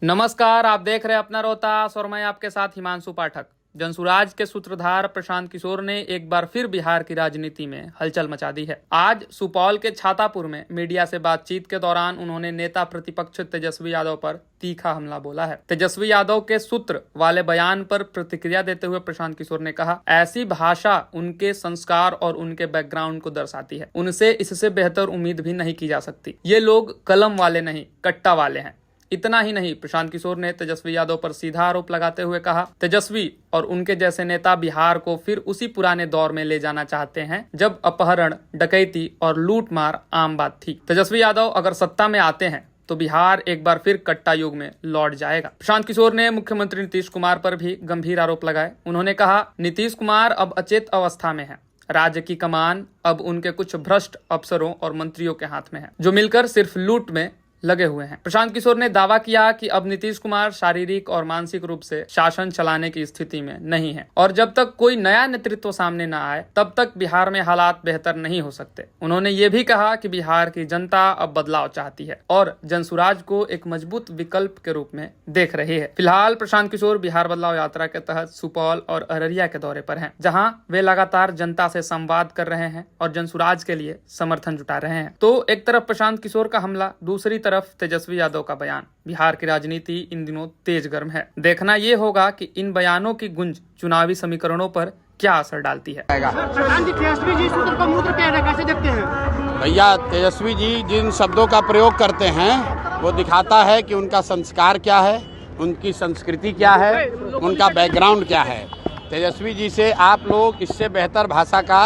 नमस्कार, आप देख रहे हैं अपना रोहतास और मैं आपके साथ हिमांशु पाठक। जनसुराज के सूत्रधार प्रशांत किशोर ने एक बार फिर बिहार की राजनीति में हलचल मचा दी है। आज सुपौल के छातापुर में मीडिया से बातचीत के दौरान उन्होंने नेता प्रतिपक्ष तेजस्वी यादव पर तीखा हमला बोला है। तेजस्वी यादव के सूत्र वाले बयान पर प्रतिक्रिया देते हुए प्रशांत किशोर ने कहा, ऐसी भाषा उनके संस्कार और उनके बैकग्राउंड को दर्शाती है। उनसे इससे बेहतर उम्मीद भी नहीं की जा सकती। ये लोग कलम वाले नहीं, कट्टा वाले हैं। इतना ही नहीं, प्रशांत किशोर ने तेजस्वी यादव पर सीधा आरोप लगाते हुए कहा, तेजस्वी और उनके जैसे नेता बिहार को फिर उसी पुराने दौर में ले जाना चाहते हैं जब अपहरण, डकैती और लूट मार आम बात थी। तेजस्वी यादव अगर सत्ता में आते हैं तो बिहार एक बार फिर कट्टा युग में लौट जाएगा। प्रशांत किशोर ने मुख्यमंत्री नीतीश कुमार पर भी गंभीर आरोप लगाए। उन्होंने कहा, नीतीश कुमार अब अचेत अवस्था में है। राज्य की कमान अब उनके कुछ भ्रष्ट अफसरों और मंत्रियों के हाथ में है, जो मिलकर सिर्फ लूट में लगे हुए हैं। प्रशांत किशोर ने दावा किया कि अब नीतीश कुमार शारीरिक और मानसिक रूप से शासन चलाने की स्थिति में नहीं है और जब तक कोई नया नेतृत्व सामने न आए तब तक बिहार में हालात बेहतर नहीं हो सकते। उन्होंने ये भी कहा कि बिहार की जनता अब बदलाव चाहती है और जनसुराज को एक मजबूत विकल्प के रूप में देख रही है। फिलहाल प्रशांत किशोर बिहार बदलाव यात्रा के तहत सुपौल और अररिया के दौरे पर हैं, जहां वे लगातार जनता से संवाद कर रहे हैं और जनसुराज के लिए समर्थन जुटा रहे हैं। तो एक तरफ प्रशांत किशोर का हमला, दूसरी तरफ तेजस्वी यादव का बयान। बिहार की राजनीति इन दिनों तेज गर्म है। देखना ये होगा कि इन बयानों की गुंज चुनावी समीकरणों पर क्या असर डालती है। तेजस्वी जी सूत्र को मूत्र कह रहे हैं, कैसे देखते हैं? भैया, तेजस्वी जी जिन शब्दों का प्रयोग करते हैं वो दिखाता है कि उनका संस्कार क्या है, उनकी संस्कृति क्या है, उनका बैकग्राउंड क्या है। तेजस्वी जी से आप लोग इससे बेहतर भाषा का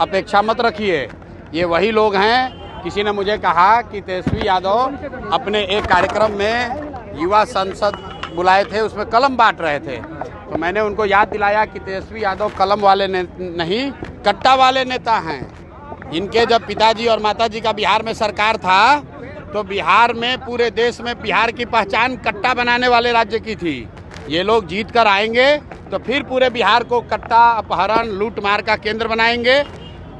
अपेक्षा मत रखिए। ये वही लोग हैं। किसी ने मुझे कहा कि तेजस्वी यादव अपने एक कार्यक्रम में युवा संसद बुलाए थे, उसमें कलम बांट रहे थे। तो मैंने उनको याद दिलाया कि तेजस्वी यादव कलम वाले नहीं, कट्टा वाले नेता हैं। इनके जब पिताजी और माताजी का बिहार में सरकार था तो बिहार में, पूरे देश में बिहार की पहचान कट्टा बनाने वाले राज्य की थी। ये लोग जीत कर आएंगे तो फिर पूरे बिहार को कट्टा, अपहरण, लूट मार का केंद्र बनाएंगे।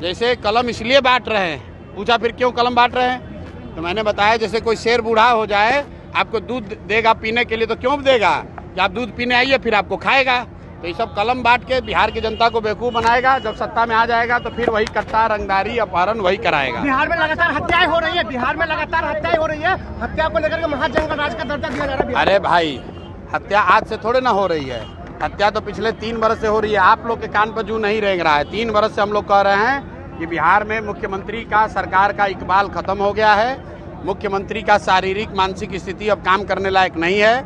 जैसे कलम इसलिए बांट रहे हैं, पूछा फिर क्यों कलम बांट रहे हैं, तो मैंने बताया जैसे कोई शेर बूढ़ा हो जाए, आपको दूध देगा पीने के लिए तो क्यों देगा कि आप दूध पीने आइए, फिर आपको खाएगा। तो ये सब कलम बांट के बिहार की जनता को बेवकूफ़ बनाएगा। जब सत्ता में आ जाएगा तो फिर वही कट्टा, रंगदारी, अपहरण वही कराएगा। बिहार में लगातार हत्याएं हो रही है, हत्या को लेकर महाजंगल राज का दर्जा दिया जा रहा है। अरे भाई, हत्या आज से थोड़े ना हो रही है। हत्या तो पिछले 3 बरस से हो रही है। आप लोग के कान पर जू नहीं रेंग रहा है। 3 बरस से हम लोग कह रहे हैं कि बिहार में मुख्यमंत्री का, सरकार का इकबाल खत्म हो गया है। मुख्यमंत्री का शारीरिक, मानसिक स्थिति अब काम करने लायक नहीं है।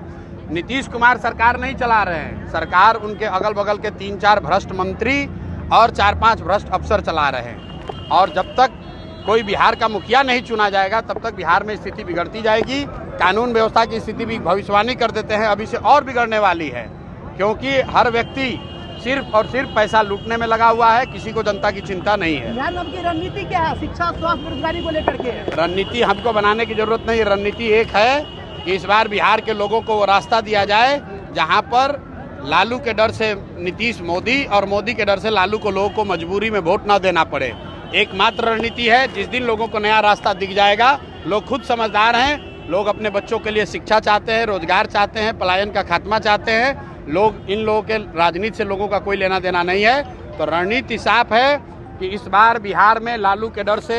नीतीश कुमार सरकार नहीं चला रहे हैं। सरकार उनके अगल बगल के 3-4 भ्रष्ट मंत्री और 4-5 भ्रष्ट अफसर चला रहे हैं। और जब तक कोई बिहार का मुखिया नहीं चुना जाएगा तब तक बिहार में स्थिति बिगड़ती जाएगी। कानून व्यवस्था की स्थिति भी भविष्यवाणी कर देते हैं अभी से और बिगड़ने वाली है, क्योंकि हर व्यक्ति सिर्फ और सिर्फ पैसा लूटने में लगा हुआ है। किसी को जनता की चिंता नहीं है। रणनीति क्या है शिक्षा, स्वास्थ्य, बेरोजगारी को लेकर के? रणनीति हमको बनाने की जरूरत नहीं है। रणनीति एक है कि इस बार बिहार के लोगों को वो रास्ता दिया जाए जहां पर लालू के डर से नीतीश मोदी और मोदी के डर से लालू को, लोगों को मजबूरी में वोट न देना पड़े। एकमात्र रणनीति है। जिस दिन लोगों को नया रास्ता दिख जाएगा, लोग खुद समझदार हैं, लोग अपने बच्चों के लिए शिक्षा चाहते हैं, रोजगार चाहते हैं, पलायन का खात्मा चाहते हैं। लोग, इन लोगों के राजनीति से लोगों का कोई लेना देना नहीं है। तो रणनीति साफ है कि इस बार बिहार में लालू के डर से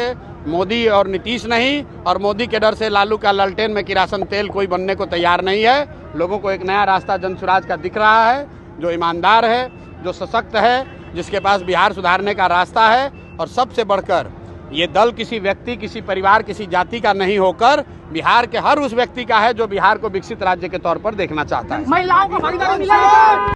मोदी और नीतीश नहीं, और मोदी के डर से लालू का लालटेन में किरासन तेल कोई बनने को तैयार नहीं है। लोगों को एक नया रास्ता जनसुराज का दिख रहा है, जो ईमानदार है, जो सशक्त है, जिसके पास बिहार सुधारने का रास्ता है। और सबसे बढ़कर ये दल किसी व्यक्ति, किसी परिवार, किसी जाति का नहीं होकर बिहार के हर उस व्यक्ति का है जो बिहार को विकसित राज्य के तौर पर देखना चाहता है। महिलाओं को भागीदारी मिला है।